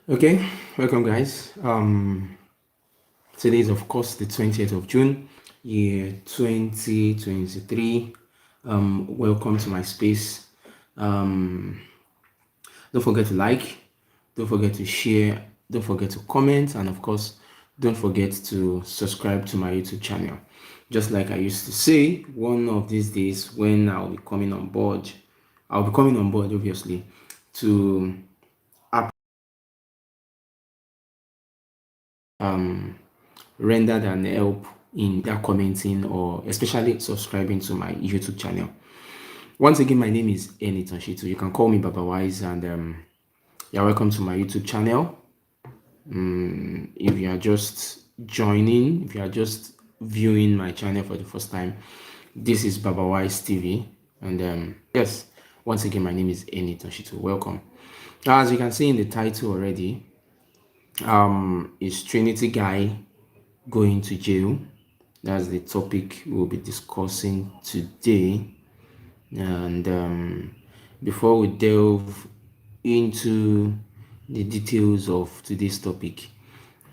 Okay, welcome guys. Today is of course the 20th of June, year 2023. Welcome to my space. Um, don't forget to like, don't forget to share, don't forget to comment, and of course, don't forget to subscribe to my YouTube channel. Just like I used to say, one of these days when I'll be coming on board obviously to um render than help in their commenting or especially subscribing to my YouTube channel. Once again, my name is Eni Shitu. You can call me Baba Wise, and you're welcome to my YouTube channel. If you are just joining, if you are just viewing my channel for the first time, this is Baba Wise TV. And yes, once again, my name is Eni Shitu. Welcome. As you can see in the title already, is Trinity guy going to jail? That's the topic we'll be discussing today. And before we delve into the details of today's topic,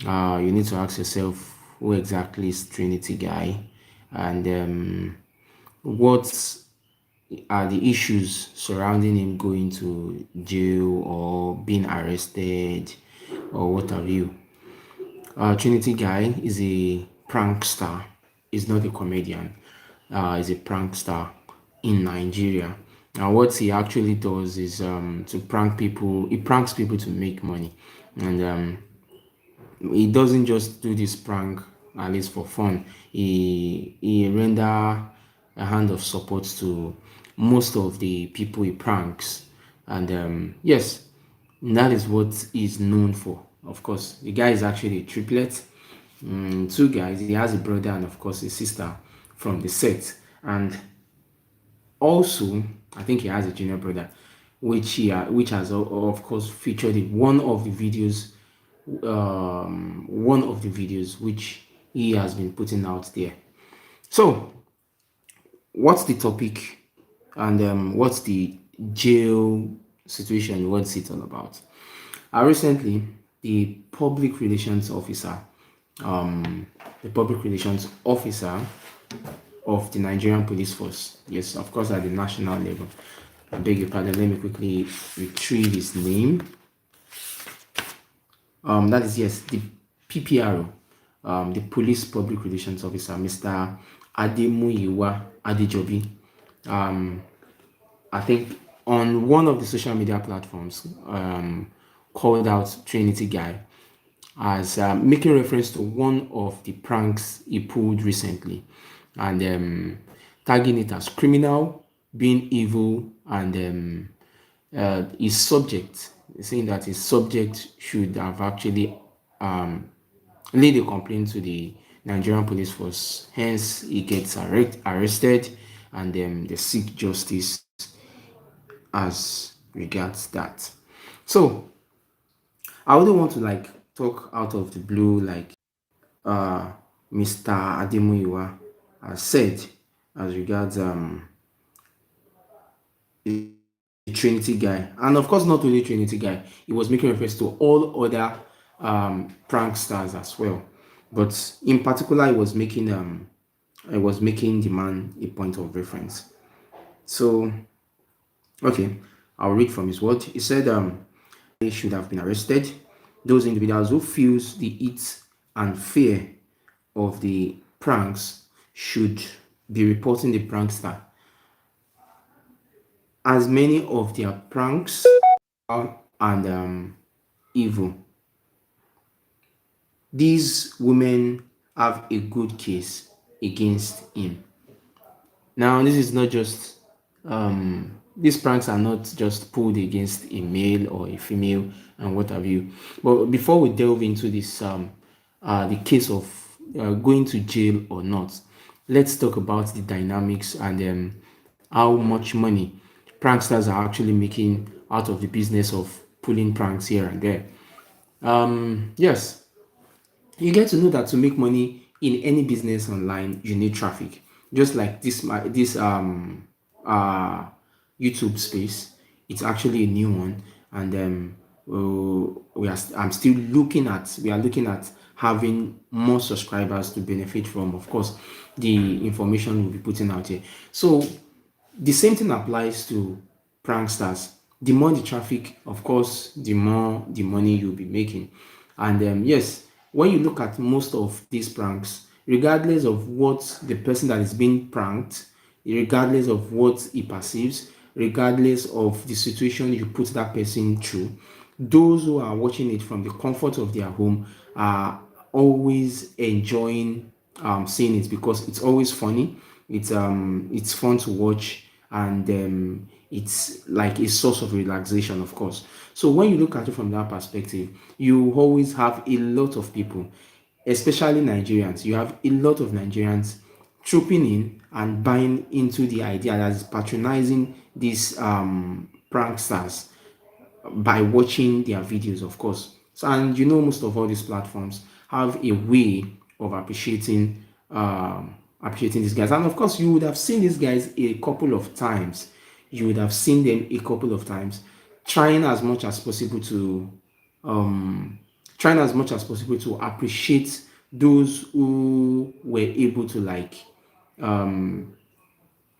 you need to ask yourself who exactly is Trinity Guy, and what are the issues surrounding him going to jail or being arrested or what have you. Trinity Guy is a prankster. He's not a comedian. He's a prankster in Nigeria. And what he actually does is to prank people. He pranks people to make money, and he doesn't just do this prank at least for fun. He render a hand of support to most of the people he pranks, and yes, that is what he's known for. Of course, the guy is actually a triplet. Two guys. He has a brother and of course a sister from the set, and also I think he has a junior brother, which has of course featured in one of the videos which he has been putting out there. So, what's the topic, and what's the jail situation? What's it all about? Recently, the public relations officer, um, the public relations officer of the Nigerian police force, yes, of course, at the national level. I beg your pardon. Let me quickly retrieve his name. That is, yes, the PPRO, the Police Public Relations Officer, Mr. Ademuyiwa Adejobi. I think on one of the social media platforms, called out Trinity Guy as making reference to one of the pranks he pulled recently, and tagging it as criminal, being evil, and his subject, saying that his subject should have actually laid a complaint to the Nigerian police force. Hence, he gets arrested, and they seek justice as regards that. So, I wouldn't want to like talk out of the blue like Mr. Ademuyiwa has said as regards the Trinity Guy, and of course not only Trinity Guy, he was making reference to all other pranksters as well. But in particular, I was making the man a point of reference. So okay, I'll read from his word. He said they should have been arrested. Those individuals who feels the heat and fear of the pranks should be reporting the prankster, as many of their pranks are and evil. These women have a good case against him. Now, this is not just these pranks are not just pulled against a male or a female and what have you. But before we delve into this, the case of going to jail or not, let's talk about the dynamics and how much money pranksters are actually making out of the business of pulling pranks here and there. Yes, you get to know that to make money in any business online, you need traffic. Just like this uh YouTube space, it's actually a new one, and I'm still looking at we are looking at having more subscribers to benefit from, of course, the information we'll be putting out here. So the same thing applies to pranksters. The more the traffic, of course, the more the money you'll be making. And yes, when you look at most of these pranks, regardless of what the person that is being pranked, regardless of what he perceives, regardless of the situation you put that person through, those who are watching it from the comfort of their home are always enjoying seeing it, because it's always funny. It's fun to watch, and it's like a source of relaxation, of course. So when you look at it from that perspective, you always have a lot of people, especially Nigerians. You have a lot of Nigerians trooping in and buying into the idea that is patronizing these pranksters by watching their videos, of course. So, and most of all these platforms have a way of appreciating these guys. And of course, you would have seen these guys a couple of times. You would have seen them a couple of times, trying as much as possible to um, trying as much as possible to appreciate those who were able to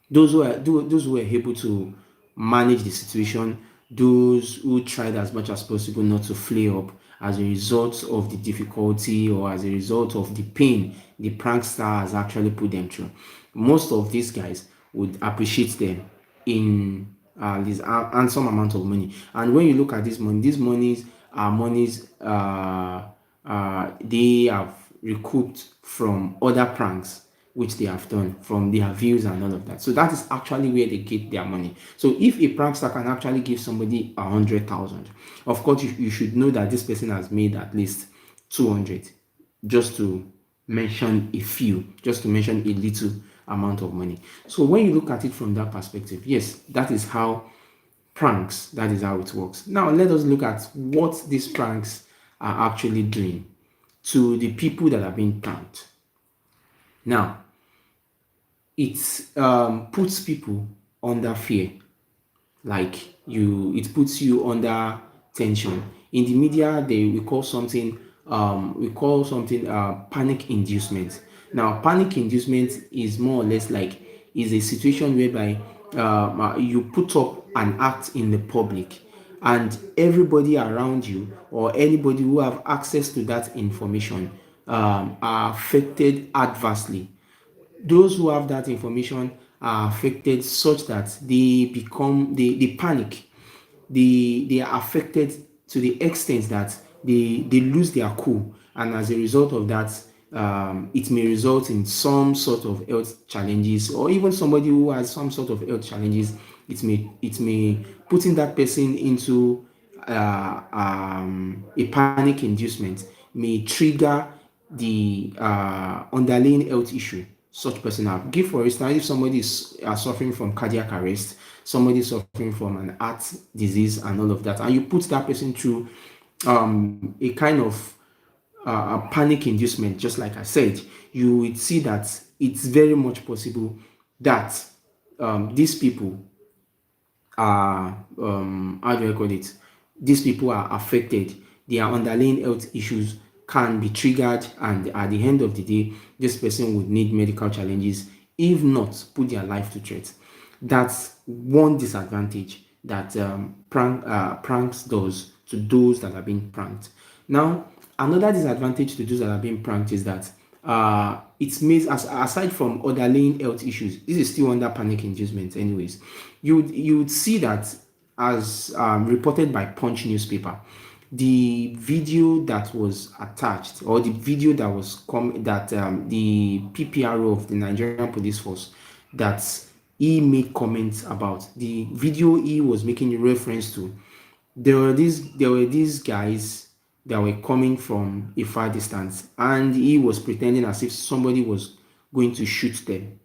those who were able to manage the situation, those who tried as much as possible not to flare up as a result of the difficulty or as a result of the pain the prankster has actually put them through. Most of these guys would appreciate them in this handsome amount of money. And when you look at this money, these monies are monies they have recouped from other pranks which they have done, from their views and all of that. So that is actually where they get their money. So if a prankster can actually give somebody 100,000, of course you should know that this person has made at least 200, just to mention a few, just to mention a little amount of money. So when you look at it from that perspective, yes, that is how pranks, that is how it works. Now let us look at what these pranks are actually doing to the people that are being pranked. Now, it puts people under fear, like it puts you under tension. In the media, we call something panic inducement. Now, panic inducement is more or less like is a situation whereby you put up an act in the public, and everybody around you or anybody who have access to that information are affected adversely. Those who have that information are affected such that they panic. They are affected to the extent that they lose their cool, and as a result of that, it may result in some sort of health challenges, or even somebody who has some sort of health challenges, it may putting that person into a panic inducement may trigger the underlying health issue such person have. Give for instance, if somebody is suffering from cardiac arrest, somebody is suffering from an heart disease and all of that, and you put that person through a kind of a panic inducement, just like I said, you would see that it's very much possible that these people how do I call it? These people are affected. Their underlying health issues can be triggered, and at the end of the day, this person would need medical challenges, if not put their life to threat. That's one disadvantage that pranks does to those that are being pranked. Now, another disadvantage to those that are being pranked is that it means, aside from underlying health issues, this is still under panic inducement anyways. You would see that, as reported by Punch newspaper, the video that was attached, or the video that was that the PPRO of the Nigerian Police Force, that he made comments about, the video he was making reference to, there were these guys that were coming from a far distance, and he was pretending as if somebody was going to shoot them.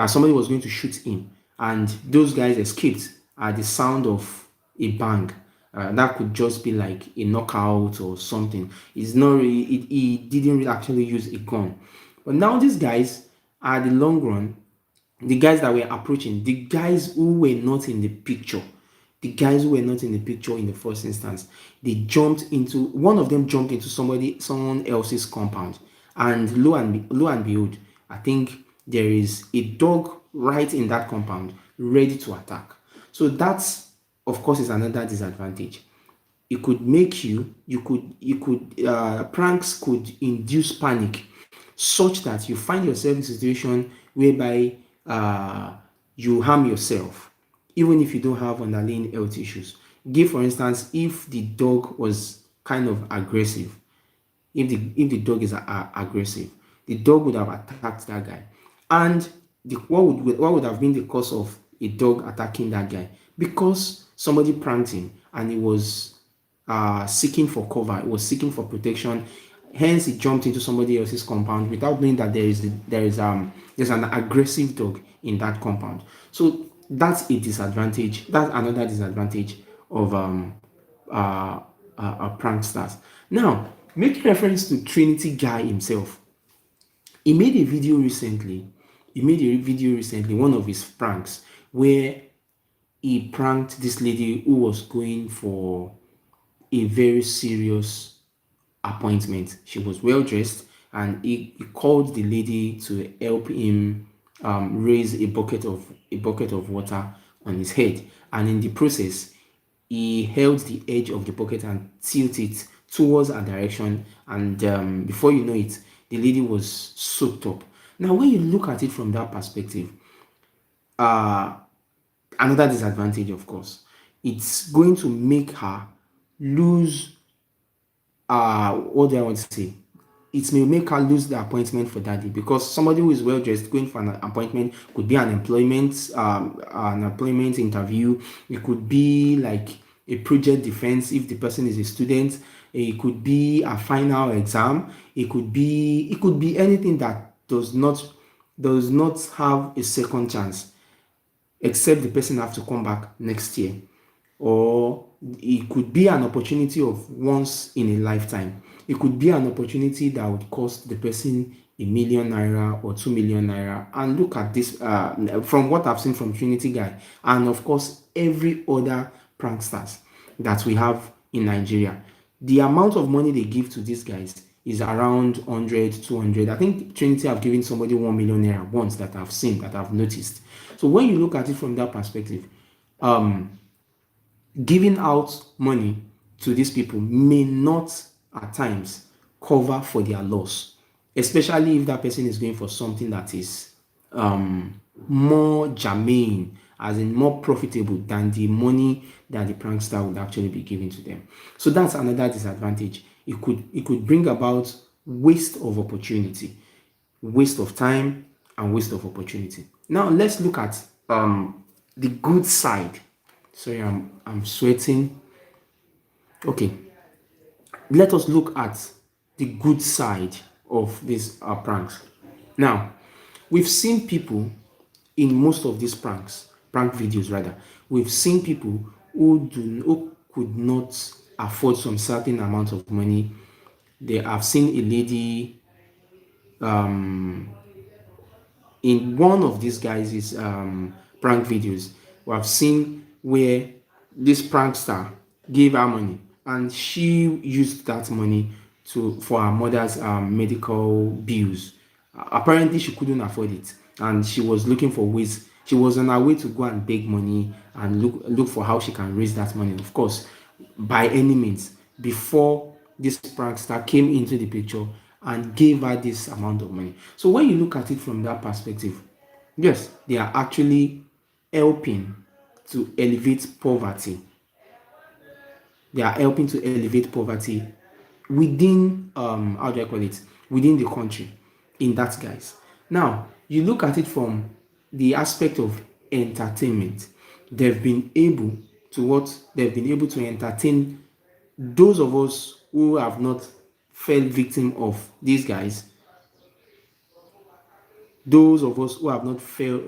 Somebody was going to shoot him, and those guys escaped at the sound of a bang. That could just be like a knockout or something. It's not really, he didn't really actually use a gun. But now these guys, at the long run, the guys that were approaching, the guys who were not in the picture, The guys who were not in the picture in the first instance, they jumped into one of them jumped into someone else's compound, and lo and behold, I think there is a dog right in that compound ready to attack. So that's, of course, is another disadvantage. It could make pranks could induce panic such that you find yourself in a situation whereby uh, you harm yourself even if you don't have underlying health issues. Give for instance, if the dog was kind of aggressive, if the dog is aggressive, the dog would have attacked that guy. And what would have been the cause of a dog attacking that guy? Because somebody pranked him and he was seeking for cover, he was seeking for protection. Hence, he jumped into somebody else's compound without knowing that there's an aggressive dog in that compound. So that's a disadvantage. That's another disadvantage of pranksters. Now, making reference to Trinity guy himself, he made a video recently. One of his pranks, where he pranked this lady who was going for a very serious appointment. She was well dressed, and he called the lady to help him raise a bucket of water on his head, and in the process, he held the edge of the bucket and tilted it towards a direction, and before you know it, the lady was soaked up. Now, when you look at it from that perspective, uh, another disadvantage, of course, it's going to make her lose what do I want to say? It may make her lose the appointment for that day, because somebody who is well dressed going for an appointment could be an employment interview. It could be like a project defense if the person is a student. It could be a final exam. It could be anything that does not have a second chance, except the person have to come back next year. Or it could be an opportunity of once in a lifetime. It could be an opportunity that would cost the person 1 million naira or 2 million naira. And look at this, from what I've seen from Trinity guy, and of course every other pranksters that we have in Nigeria, the amount of money they give to these guys is around 100, 200. I think Trinity have given somebody 1 million naira once, that I've seen, that I've noticed. So when you look at it from that perspective, giving out money to these people may not at times cover for their loss, especially if that person is going for something that is more germane, as in more profitable than the money that the prankster would actually be giving to them. So that's another disadvantage. It could bring about waste of opportunity, waste of time, and waste of opportunity. Now let's look at the good side. Sorry, I'm sweating. Okay, let us look at the good side of these pranks. Now, we've seen people in most of these prank videos rather. We've seen people who could not afford some certain amount of money. They have seen a lady in one of these guys' prank videos. We have seen where this prankster gave her money, and she used that money for her mother's medical bills. Apparently, she couldn't afford it, and she was looking for ways. She was on her way to go and beg money and look for how she can raise that money. Of course, by any means, before this prankster came into the picture and gave her this amount of money. So when you look at it from that perspective, yes, they are actually helping to elevate poverty. They are helping to elevate poverty within how do I call it, within the country, in that guys. Now you look at it from the aspect of entertainment. They've been able to entertain those of us who have not fell victim of these guys, those of us who have not fell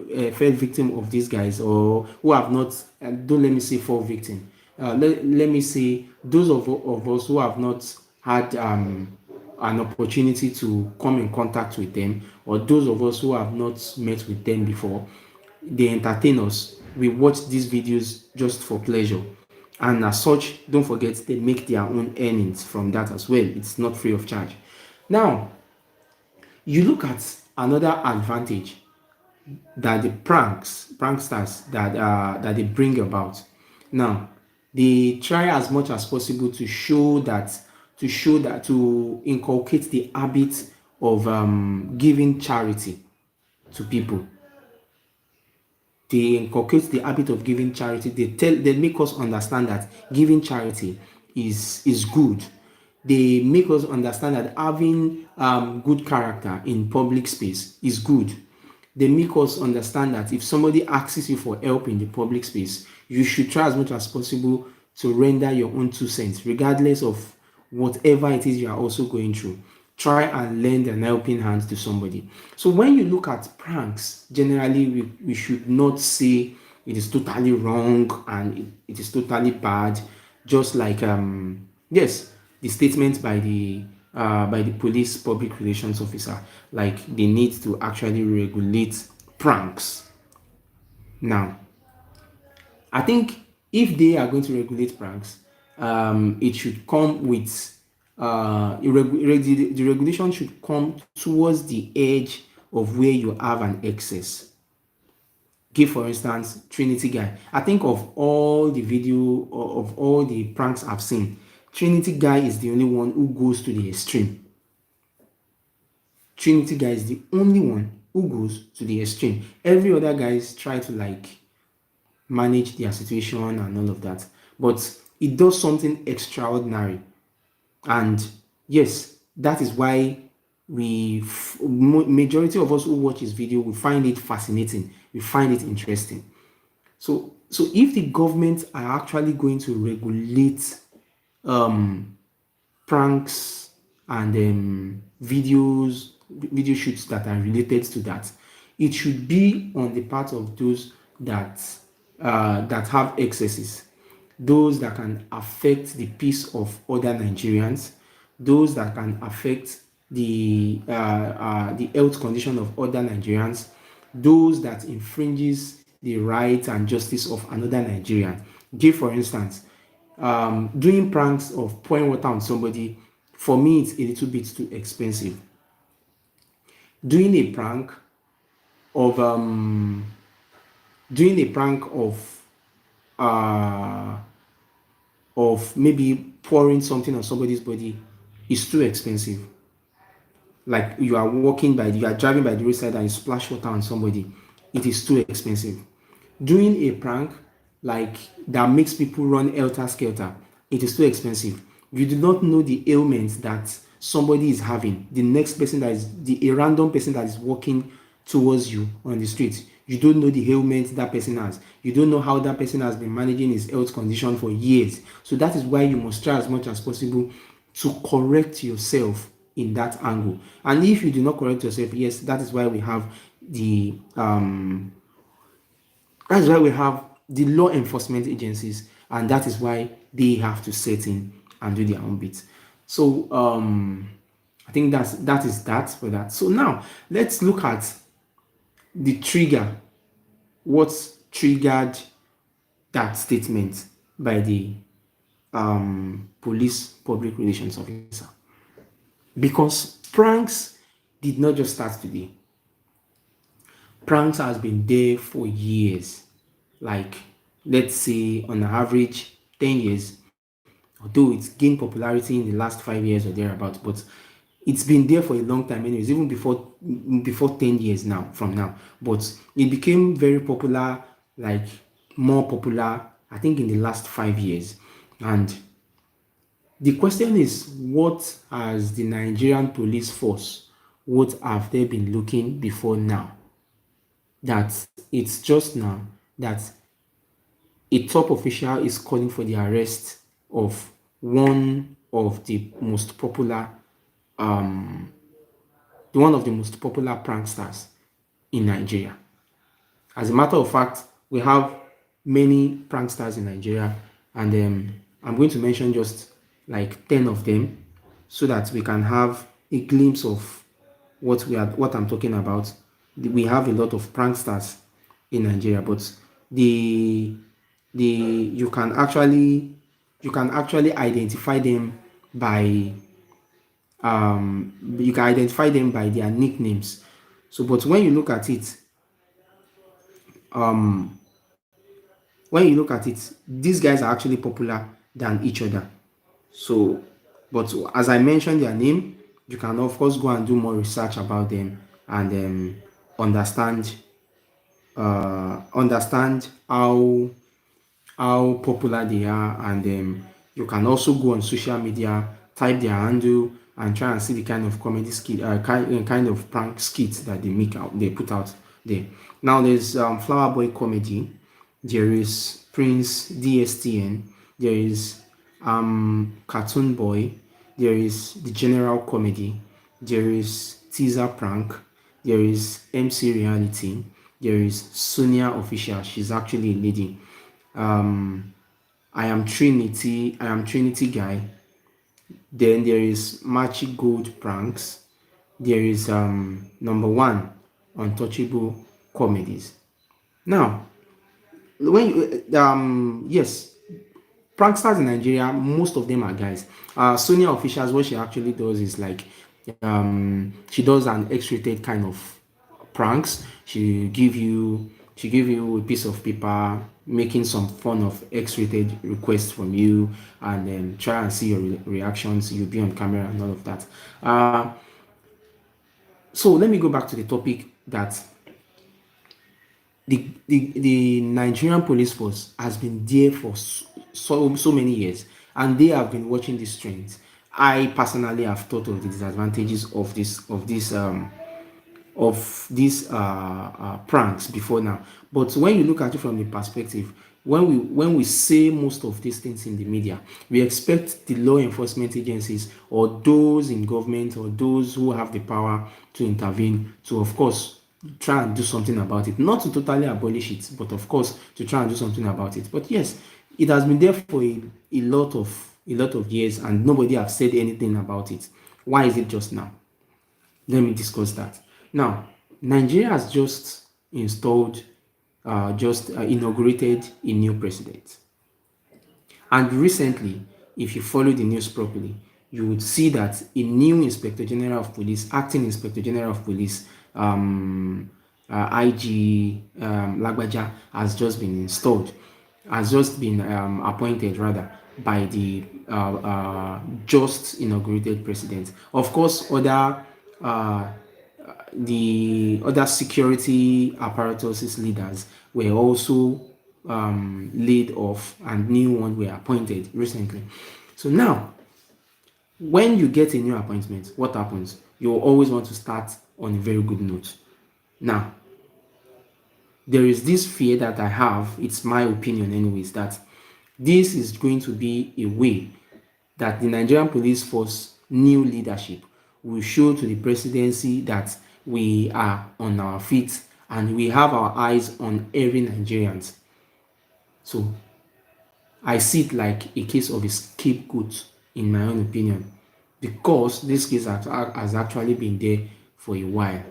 victim of these guys, or who have not, don't let me say fall victim, let me say those of us who have not had an opportunity to come in contact with them, or those of us who have not met with them before. They entertain us. we watch these videos just for pleasure. And as such, don't forget they make their own earnings from that as well. It's not free of charge. Now, you look at another advantage that the pranksters that they bring about. Now, they try as much as possible to inculcate the habit of giving charity to people. They inculcate the habit of giving charity. They make us understand that giving charity is good. They make us understand that having good character in public space is good. They make us understand that if somebody asks you for help in the public space, you should try as much as possible to render your own 2 cents, regardless of whatever it is you are also going through. Try and lend an helping hand to somebody. So when you look at pranks, generally we should not say it is totally wrong and it is totally bad. Just like yes, the statement by the police public relations officer, like they need to actually regulate pranks. Now, I think if they are going to regulate pranks, it should come with the regulation should come towards the edge of where you have an excess. Give for instance, Trinity guy. I think of all the video of all the pranks I've seen, Trinity guy is the only one who goes to the extreme. Trinity guy is the only one who goes to the extreme. Every other guys try to like manage their situation and all of that, but it does something extraordinary. And yes, that is why majority of us who watch this video, we find it fascinating, we find it interesting. So if the government are actually going to regulate pranks and video shoots that are related to that, it should be on the part of those that have excesses, those that can affect the peace of other Nigerians, those that can affect the health condition of other Nigerians, those that infringes the rights and justice of another Nigerian. Give for instance, doing pranks of pouring water on somebody, for me it's a little bit too expensive. Doing a prank of uh of maybe pouring something on somebody's body is too expensive. Like you are driving by the roadside and you splash water on somebody, it is too expensive. Doing a prank like that makes people run helter skelter, it is too expensive. You do not know the ailments that somebody is having. The next person that is a random person that is walking towards you on the street, you don't know the ailments that person has. You don't know how that person has been managing his health condition for years. So that is why you must try as much as possible to correct yourself in that angle. And if you do not correct yourself, yes, that is why we have the law enforcement agencies, and that is why they have to set in and do their own bit. So I think that is that for that. So now let's look at the trigger. What triggered that statement by the police public relations officer? Because pranks did not just start today. Pranks has been there for years. Like, let's say on average 10 years, although it's gained popularity in the last 5 years or thereabouts, but it's been there for a long time anyways, even before 10 years now from now. But it became very popular, like more popular, I think in the last 5 years. And the question is, what has the Nigerian police force, what have they been looking before now? That it's just now that a top official is calling for the arrest of um, one of the most popular pranksters in Nigeria. As a matter of fact, we have many pranksters in Nigeria, and I'm going to mention just like 10 of them so that we can have a glimpse of what I'm talking about. We have a lot of pranksters in Nigeria, but the the you can actually identify them by their nicknames. So, but these guys are actually popular than each other. So, but as I mentioned their name, you can of course go and do more research about them and understand understand how popular they are, and you can also go on social media, type their handle, and try and see the kind of comedy skit, kind of prank skits that they put out there. Now there's Flower Boy comedy, there is Prince DSTN, there is Cartoon Boy, there is the General Comedy, there is Teaser Prank, there is MC Reality, there is Sonia Official. She's actually a lady. Um, I am Trinity Guy. Then there is Machi Gold Pranks. There is number one, Untouchable Comedies. Now, when you, yes, pranksters in Nigeria, most of them are guys. Sonia Officials, what she actually does is like she does an X-rated kind of pranks. She give you a piece of paper, making some fun of X-rated requests from you, and then try and see your reactions. You'll be on camera and all of that. So let me go back to the topic that the Nigerian police force has been there for so many years, and they have been watching these trends. I personally have thought of the disadvantages of these pranks before now. But when you look at it from the perspective, when we say most of these things in the media, we expect the law enforcement agencies or those in government or those who have the power to intervene to, of course, try and do something about it. Not to totally abolish it, but of course to try and do something about it. But yes, it has been there for a lot of years, and nobody have said anything about it. Why is it just now? Let me discuss that. Now, Nigeria has just inaugurated a new president. And recently, if you follow the news properly, you would see that a new Inspector General of Police, acting Inspector General of Police, IG Lagbaja, has just been appointed rather by the just inaugurated president. Of course, uh, the other security apparatuses leaders were also laid off, and new ones were appointed recently. So now, when you get a new appointment, what happens? You always want to start on a very good note. Now, there is this fear that I have, it's my opinion anyways, that this is going to be a way that the Nigerian police force new leadership will show to the presidency that we are on our feet and we have our eyes on every Nigerians. So I see it like a case of a scapegoat, in my own opinion, because this case has actually been there for a while.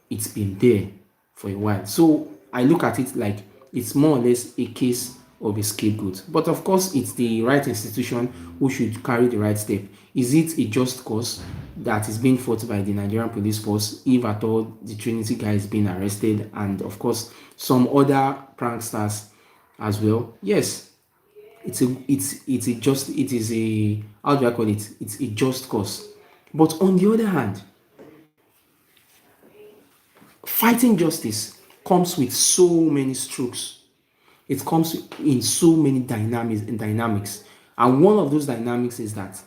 It's been there for a while. So I look at it like it's more or less a case of a scapegoat. But of course, it's the right institution who should carry the right step. Is it a just cause that is being fought by the Nigerian police force, if at all the Trinity guy is being arrested, and of course some other pranksters as well? Yes, it is a, how do I call it? It's a just cause. But on the other hand, fighting justice comes with so many strokes. It comes in so many dynamics. And one of those dynamics is that,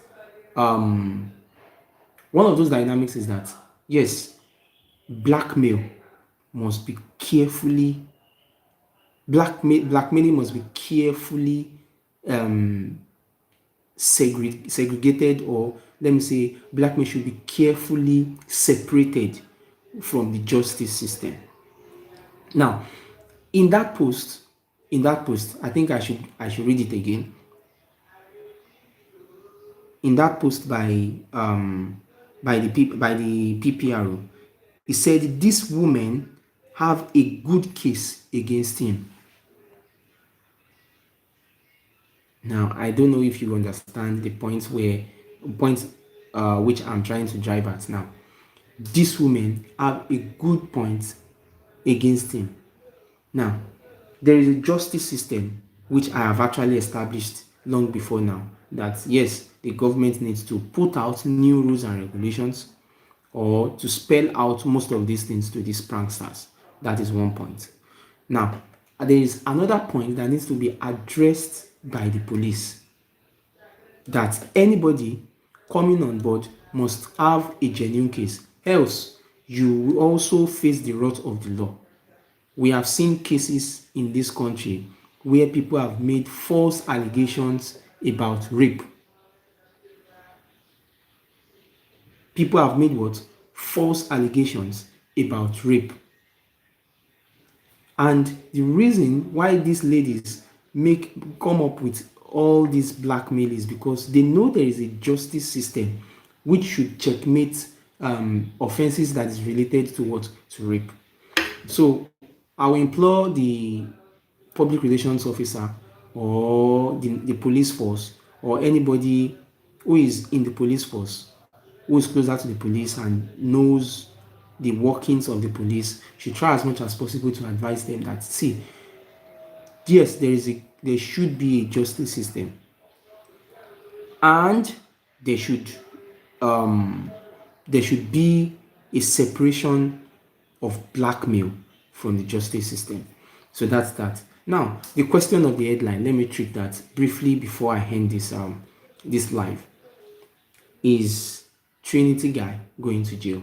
yes, blackmail must be carefully blackmailing must be carefully segregated, or let me say blackmail should be carefully separated from the justice system. Now, in that post, I think I should read it again. In that post by the PPRO, he said this woman have a good case against him. Now, I don't know if you understand the point which I'm trying to drive at now. These women have a good point against him. Now, there is a justice system which I have actually established long before now, that yes, the government needs to put out new rules and regulations or to spell out most of these things to these pranksters. That is one point. Now, there is another point that needs to be addressed by the police, that anybody coming on board must have a genuine case, else you will also face the wrath of the law. We have seen cases in this country where people have made false allegations about rape. People have made what? False allegations about rape. And the reason why these ladies come up with all these blackmail is because they know there is a justice system which should checkmate offenses that is related to what? To rape. So I will implore the public relations officer or the police force or anybody who is in the police force, who is closer to the police and knows the workings of the police, should try as much as possible to advise them that, see, yes, there should be a justice system, and there should um there should be a separation of blackmail from the justice system. So that's that. Now, the question of the headline, let me treat that briefly before I end this live. Is Trinity guy going to jail?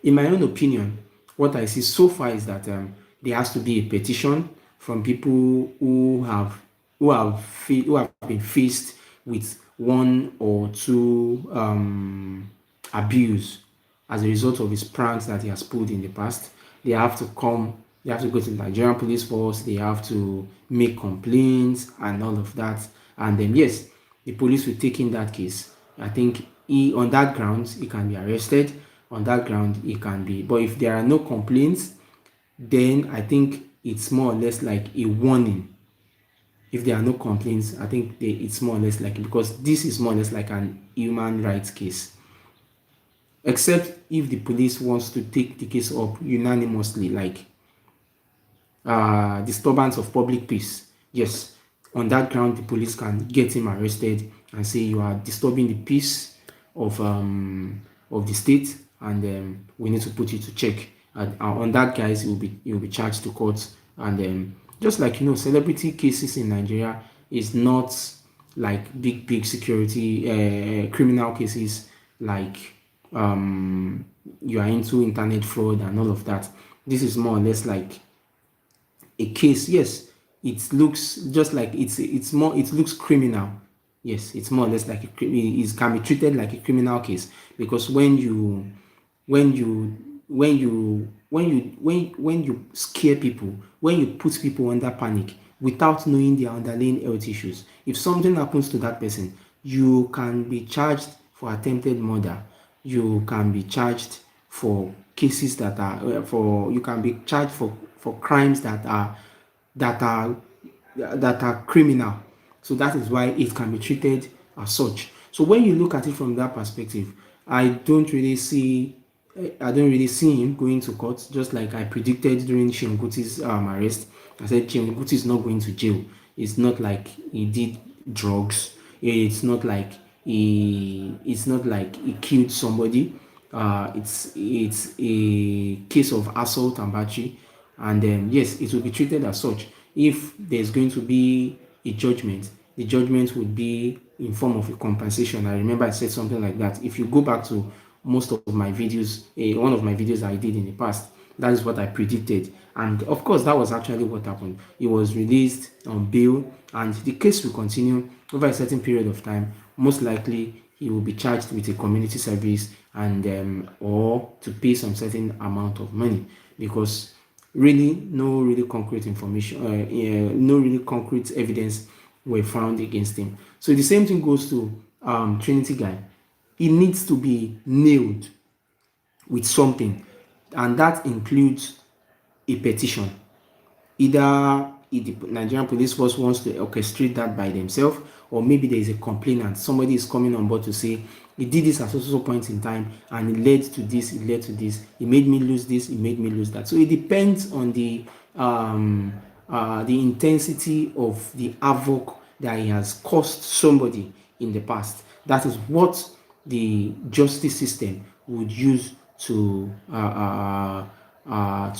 In my own opinion, what I see so far is that there has to be a petition from people who have been faced with one or two abuse as a result of his pranks that he has pulled in the past. They have to come, they have to go to the Nigerian police force, they have to make complaints and all of that. And then, yes, the police will take in that case. I think on that grounds, he can be arrested. On that ground, he can be. But if there are no complaints, then I think it's more or less like a warning. If there are no complaints, I think it's more or less like, because this is more or less like an human rights case. Except if the police wants to take the case up unanimously, like disturbance of public peace. Yes, on that ground, the police can get him arrested and say you are disturbing the peace of the state, and we need to put you to check. And on that, guys, he will be charged to court. And just like celebrity cases in Nigeria is not like big security criminal cases, like you are into internet fraud and all of that. This is more or less like a case. Yes, it looks just like it looks criminal. Yes, it's more or less like it can be treated like a criminal case, because when you scare people, when you put people under panic without knowing their underlying health issues, if something happens to that person, you can be charged for attempted murder. You can be charged for cases that are for you can be charged for crimes that are that are criminal. So that is why it can be treated as such. So when you look at it from that perspective, I don't really see him going to court, just like I predicted during Shinguti's arrest. I said Shinguti is not going to jail. It's not like he did drugs. It's not like he killed somebody. It's a case of assault and battery, and yes, it will be treated as such. If there's going to be a judgment, the judgment would be in form of a compensation. I remember I said something like that. If you go back to most of my videos, one of my videos I did in the past, that is what I predicted. And of course, that was actually what happened. He was released on bail, and the case will continue over a certain period of time. Most likely, he will be charged with a community service and or to pay some certain amount of money, because really no really concrete information, no really concrete evidence were found against him. So the same thing goes to Trinity guy. He needs to be nailed with something, and that includes a petition. Either if the Nigerian police force wants to orchestrate that by themselves, or maybe there is a complainant, somebody is coming on board to say he did this at so point in time and it led to this, it led to this, it made me lose this, it made me lose that. So it depends on the intensity of the havoc that he has caused somebody in the past. That is what the justice system would use to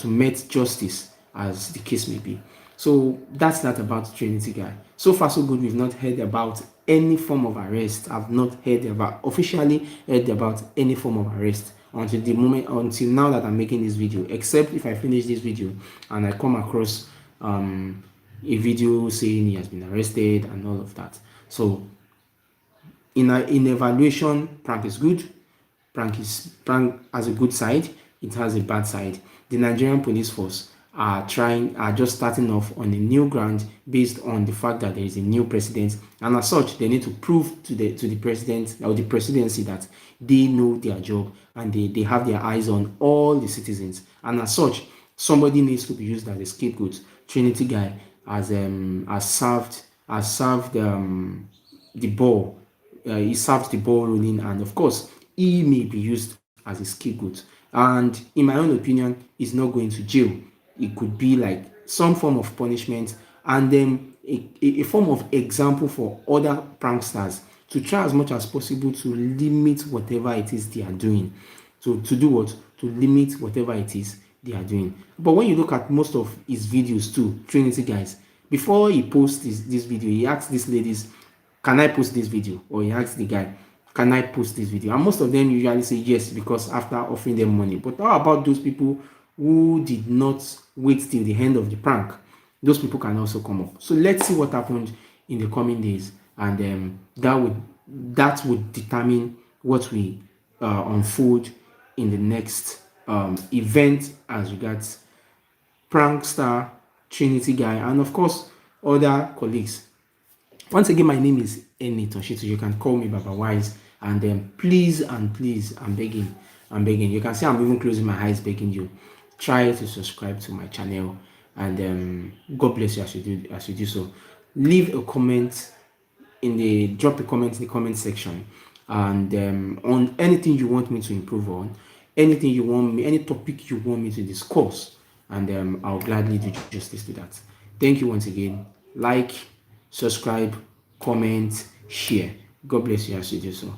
meet justice, as the case may be. So that's that about Trinity guy. So far, so good. We've not heard about any form of arrest. I've not heard about officially heard about any form of arrest until now that I'm making this video. Except if I finish this video and I come across a video saying he has been arrested and all of that. So in evaluation, prank is good. Prank has a good side, it has a bad side. The Nigerian police force are just starting off on a new ground based on the fact that there is a new president, and as such they need to prove to the president or the presidency that they know their job and they have their eyes on all the citizens, and as such somebody needs to be used as a scapegoat. Trinity guy has served the ball. He serves the ball rolling, and of course he may be used as a scapegoat, and in my own opinion he's not going to jail. It could be like some form of punishment, and then a form of example for other pranksters to try as much as possible to limit whatever it is they are doing. To do what? To limit whatever it is they are doing. But when you look at most of his videos too, Trinity guys, before he posts this video, he asks these ladies, can I post this video? Or he asks the guy, can I post this video? And most of them usually say yes, because after offering them money. But how about those people who did not wait till the end of the prank? Those people can also come up. So let's see what happened in the coming days, and that would determine what we unfold in the next event as regards prankster Trinity guy, and of course other colleagues. Once again, my name is Eni Toshitu. You can call me Baba Wise, and please and please, I'm begging. You can see I'm even closing my eyes, begging you. Try to subscribe to my channel, and God bless you as you do so. Leave a comment drop a comment in the comment section, and on anything you want me to improve on, any topic you want me to discuss, and I'll gladly do justice to that. Thank you once again. Like, subscribe, comment, share. God bless you as you do so.